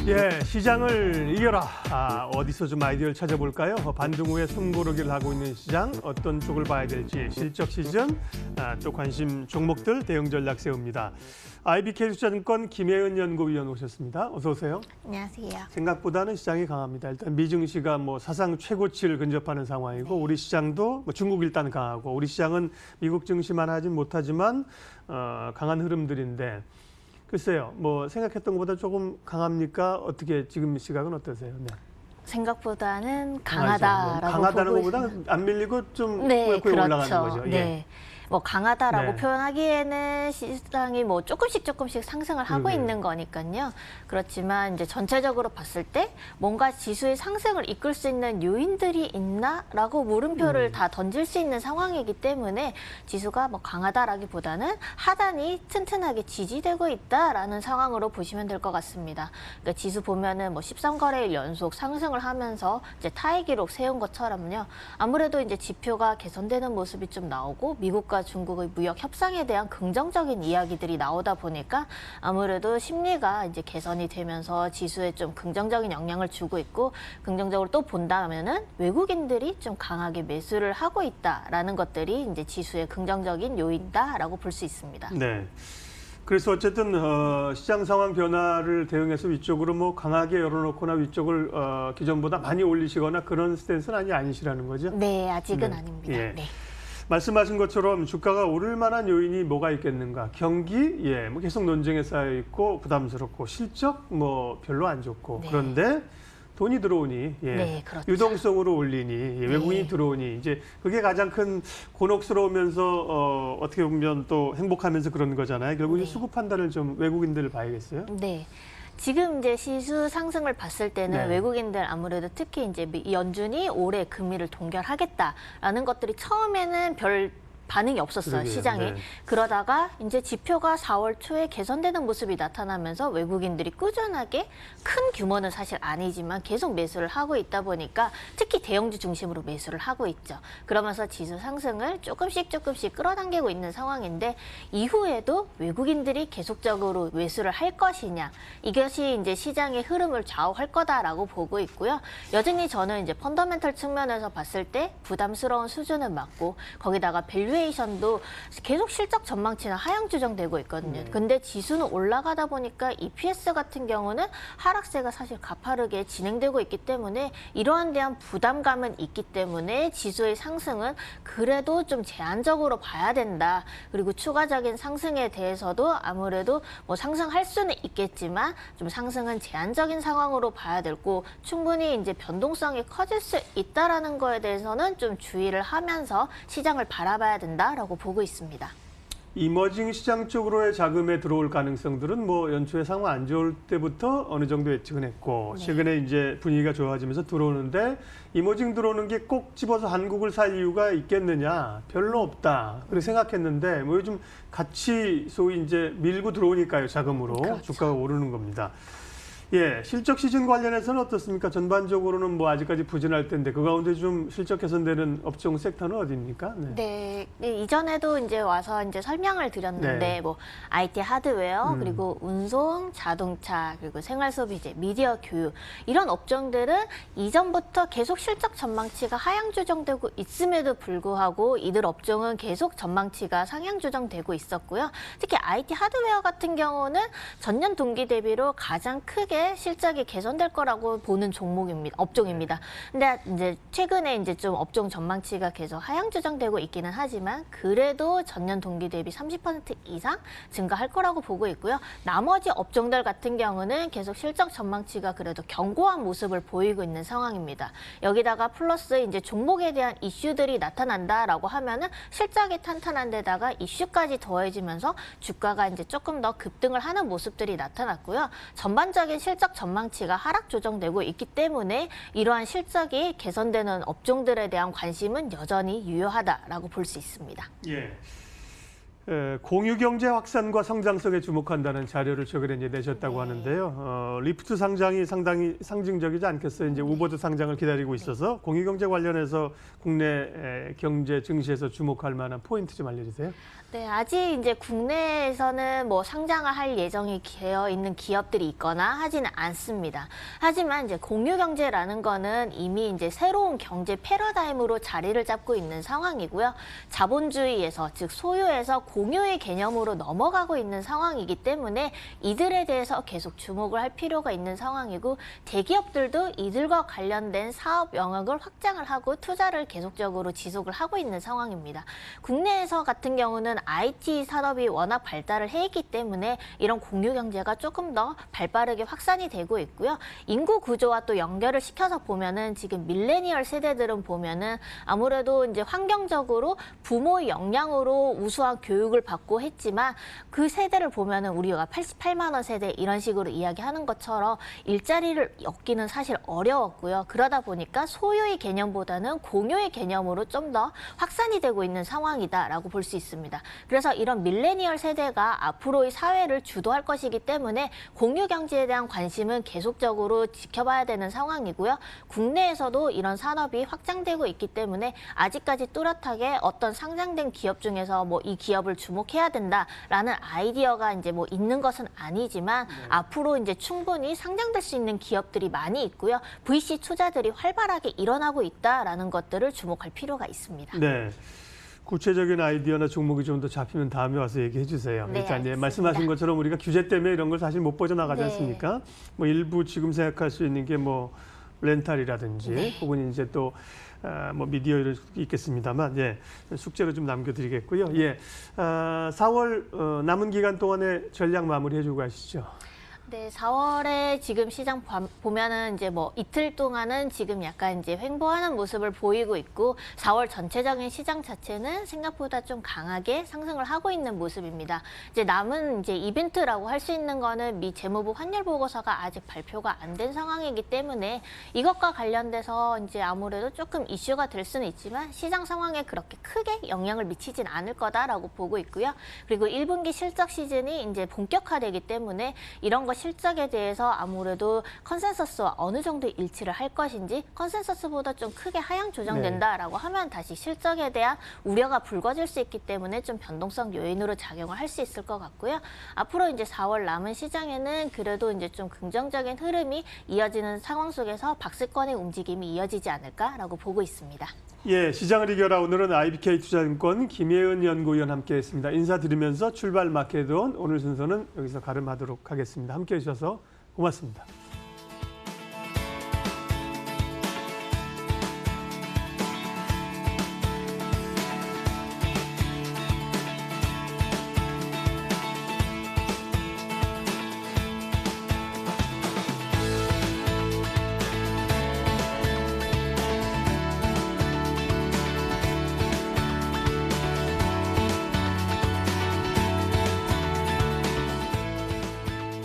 예, 시장을 이겨라. 어디서 좀 아이디어를 찾아볼까요? 반등후에 숨고르기를 하고 있는 시장, 어떤 쪽을 봐야 될지 실적 시즌, 또 관심 종목들 대응 전략 세웁니다. IBK투자증권 김혜은 연구위원 오셨습니다. 어서 오세요. 안녕하세요. 생각보다는 시장이 강합니다. 일단 미증시가 사상 최고치를 근접하는 상황이고, 네. 우리 시장도 중국 일단 강하고, 우리 시장은 미국 증시만 하진 못하지만 강한 흐름들인데. 글쎄요, 생각했던 것보다 조금 강합니까? 어떻게 지금 시각은 어떠세요? 네. 생각보다는 강하다라고 강하다는 보고 것보다 안 밀리고 좀 네, 꾸역꾸역 그렇죠. 올라가는 거죠. 예. 네. 강하다라고 네. 표현하기에는 시장이 조금씩 상승을 하고 그러게요. 있는 거니까요. 그렇지만 이제 전체적으로 봤을 때 뭔가 지수의 상승을 이끌 수 있는 요인들이 있나라고 물음표를 다 던질 수 있는 상황이기 때문에 지수가 강하다라기보다는 하단이 튼튼하게 지지되고 있다라는 상황으로 보시면 될 것 같습니다. 그러니까 지수 보면은 13거래일 연속 상승을 하면서 이제 타이 기록 세운 것처럼요. 아무래도 이제 지표가 개선되는 모습이 좀 나오고 미국과 중국의 무역 협상에 대한 긍정적인 이야기들이 나오다 보니까 아무래도 심리가 이제 개선이 되면서 지수에 좀 긍정적인 영향을 주고 있고, 긍정적으로 또 본다면은 외국인들이 좀 강하게 매수를 하고 있다라는 것들이 이제 지수의 긍정적인 요인다라고 볼 수 있습니다. 네. 그래서 어쨌든 시장 상황 변화를 대응해서 위쪽으로 강하게 열어놓거나 위쪽을 기존보다 많이 올리시거나 그런 스탠스는 아니시라는 거죠? 네, 아직은 네. 아닙니다. 예. 네. 말씀하신 것처럼 주가가 오를 만한 요인이 뭐가 있겠는가? 경기, 계속 논쟁에 쌓여 있고 부담스럽고 실적 별로 안 좋고 네. 그런데 돈이 들어오니, 네, 그렇죠. 유동성으로 올리니, 외국인이 네. 들어오니 이제 그게 가장 큰 곤혹스러우면서 어떻게 보면 또 행복하면서 그런 거잖아요. 결국 이 네. 수급 판단을 좀 외국인들을 봐야겠어요. 네. 지금 이제 시수 상승을 봤을 때는 네. 외국인들 아무래도 특히 이제 연준이 올해 금리를 동결하겠다라는 것들이 처음에는 별 반응이 없었어요, 그러게요. 시장에. 네. 그러다가 이제 지표가 4월 초에 개선되는 모습이 나타나면서 외국인들이 꾸준하게 큰 규모는 사실 아니지만 계속 매수를 하고 있다 보니까 특히 대형주 중심으로 매수를 하고 있죠. 그러면서 지수 상승을 조금씩 끌어당기고 있는 상황인데, 이후에도 외국인들이 계속적으로 매수를 할 것이냐, 이것이 이제 시장의 흐름을 좌우할 거다라고 보고 있고요. 여전히 저는 이제 펀더멘털 측면에서 봤을 때 부담스러운 수준은 맞고, 거기다가 밸류에이션도 계속 실적 전망치는 하향 조정되고 있거든요. 근데 지수는 올라가다 보니까 EPS 같은 경우는 하락세가 사실 가파르게 진행되고 있기 때문에 이러한 대한 부담감은 있기 때문에 지수의 상승은 그래도 좀 제한적으로 봐야 된다. 그리고 추가적인 상승에 대해서도 아무래도 상승할 수는 있겠지만 좀 상승은 제한적인 상황으로 봐야 되고, 충분히 이제 변동성이 커질 수 있다라는 거에 대해서는 좀 주의를 하면서 시장을 바라봐야 된다라고 보고 있습니다. 이머징 시장 쪽으로의 자금에 들어올 가능성들은 연초에 상황 안 좋을 때부터 어느 정도 예측은 했고, 네. 최근에 이제 분위기가 좋아지면서 들어오는데 이머징 들어오는 게 꼭 집어서 한국을 살 이유가 있겠느냐? 별로 없다. 그렇게 생각했는데 요즘 같이 소위 이제 밀고 들어오니까요, 자금으로. 그렇죠. 주가가 오르는 겁니다. 예, 실적 시즌 관련해서는 어떻습니까? 전반적으로는 아직까지 부진할 텐데 그 가운데 좀 실적 개선되는 업종 섹터는 어디입니까? 네, 이전에도 이제 와서 이제 설명을 드렸는데 네. IT 하드웨어, 그리고 운송, 자동차, 그리고 생활소비재, 미디어 교육, 이런 업종들은 이전부터 계속 실적 전망치가 하향 조정되고 있음에도 불구하고 이들 업종은 계속 전망치가 상향 조정되고 있었고요. 특히 IT 하드웨어 같은 경우는 전년 동기 대비로 가장 크게 실적이 개선될 거라고 보는 업종입니다. 근데 이제 최근에 이제 좀 업종 전망치가 계속 하향 조정되고 있기는 하지만 그래도 전년 동기 대비 30% 이상 증가할 거라고 보고 있고요. 나머지 업종들 같은 경우는 계속 실적 전망치가 그래도 견고한 모습을 보이고 있는 상황입니다. 여기다가 플러스 이제 종목에 대한 이슈들이 나타난다라고 하면은 실적이 탄탄한 데다가 이슈까지 더해지면서 주가가 이제 조금 더 급등을 하는 모습들이 나타났고요. 전반적인 실적 전망치가 하락 조정되고 있기 때문에 이러한 실적이 개선되는 업종들에 대한 관심은 여전히 유효하다라고 볼 수 있습니다. 예. 공유 경제 확산과 성장성에 주목한다는 자료를 최근에 이제 내셨다고 하는데요. 리프트 상장이 상당히 상징적이지 않겠어요? 이제 우버드 상장을 기다리고 있어서 공유 경제 관련해서 국내 경제 증시에서 주목할 만한 포인트 좀 알려주세요. 네, 아직 이제 국내에서는 뭐 상장을 할 예정이 되어 있는 기업들이 있거나 하지는 않습니다. 하지만 이제 공유 경제라는 거는 이미 이제 새로운 경제 패러다임으로 자리를 잡고 있는 상황이고요. 자본주의에서 즉 소유에서 공유의 개념으로 넘어가고 있는 상황이기 때문에 이들에 대해서 계속 주목을 할 필요가 있는 상황이고 대기업들도 이들과 관련된 사업 영역을 확장을 하고 투자를 계속적으로 지속을 하고 있는 상황입니다. 국내에서 같은 경우는 IT 산업이 워낙 발달을 해 있기 때문에 이런 공유 경제가 조금 더 발빠르게 확산이 되고 있고요. 인구 구조와 또 연결을 시켜서 보면은 지금 밀레니얼 세대들은 보면은 아무래도 이제 환경적으로 부모의 역량으로 우수한 교육을 받고 했지만 그 세대를 보면은 우리가 88만 원 세대 이런 식으로 이야기하는 것처럼 일자리를 얻기는 사실 어려웠고요. 그러다 보니까 소유의 개념보다는 공유의 개념으로 좀 더 확산이 되고 있는 상황이다라고 볼 수 있습니다. 그래서 이런 밀레니얼 세대가 앞으로의 사회를 주도할 것이기 때문에 공유 경제에 대한 관심은 계속적으로 지켜봐야 되는 상황이고요. 국내에서도 이런 산업이 확장되고 있기 때문에 아직까지 뚜렷하게 어떤 상장된 기업 중에서 뭐 이 기업을 주목해야 된다라는 아이디어가 이제 뭐 있는 것은 아니지만 앞으로 이제 충분히 상장될 수 있는 기업들이 많이 있고요. VC 투자들이 활발하게 일어나고 있다라는 것들을 주목할 필요가 있습니다. 네. 구체적인 아이디어나 종목이 좀 더 잡히면 다음에 와서 얘기해 주세요. 네, 일단 알겠습니다. 말씀하신 것처럼 우리가 규제 때문에 이런 걸 사실 못 빠져나가지 네. 않습니까? 뭐 일부 지금 생각할 수 있는 게 뭐 렌탈이라든지 네. 혹은 이제 또 뭐 미디어 이런 것도 있겠습니다만 예, 숙제로 좀 남겨드리겠고요. 예, 4월 남은 기간 동안에 전략 마무리해주고 가시죠. 네, 4월에 지금 시장 보면은 이제 뭐 이틀 동안은 지금 약간 이제 횡보하는 모습을 보이고 있고 4월 전체적인 시장 자체는 생각보다 좀 강하게 상승을 하고 있는 모습입니다. 이제 남은 이제 이벤트라고 할 수 있는 거는 미 재무부 환율 보고서가 아직 발표가 안 된 상황이기 때문에 이것과 관련돼서 이제 아무래도 조금 이슈가 될 수는 있지만 시장 상황에 그렇게 크게 영향을 미치진 않을 거다라고 보고 있고요. 그리고 1분기 실적 시즌이 이제 본격화되기 때문에 이런 것 실적에 대해서 아무래도 컨센서스와 어느 정도 일치를 할 것인지 컨센서스보다 좀 크게 하향 조정된다라고 하면 다시 실적에 대한 우려가 불거질 수 있기 때문에 좀 변동성 요인으로 작용을 할 수 있을 것 같고요. 앞으로 이제 4월 남은 시장에는 그래도 이제 좀 긍정적인 흐름이 이어지는 상황 속에서 박스권의 움직임이 이어지지 않을까라고 보고 있습니다. 예, 시장을 이겨라. 오늘은 IBK 투자증권 김혜은 연구위원 함께했습니다. 인사드리면서 출발 마켓온 오늘 순서는 여기서 가름하도록 하겠습니다. 함께해 주셔서 고맙습니다.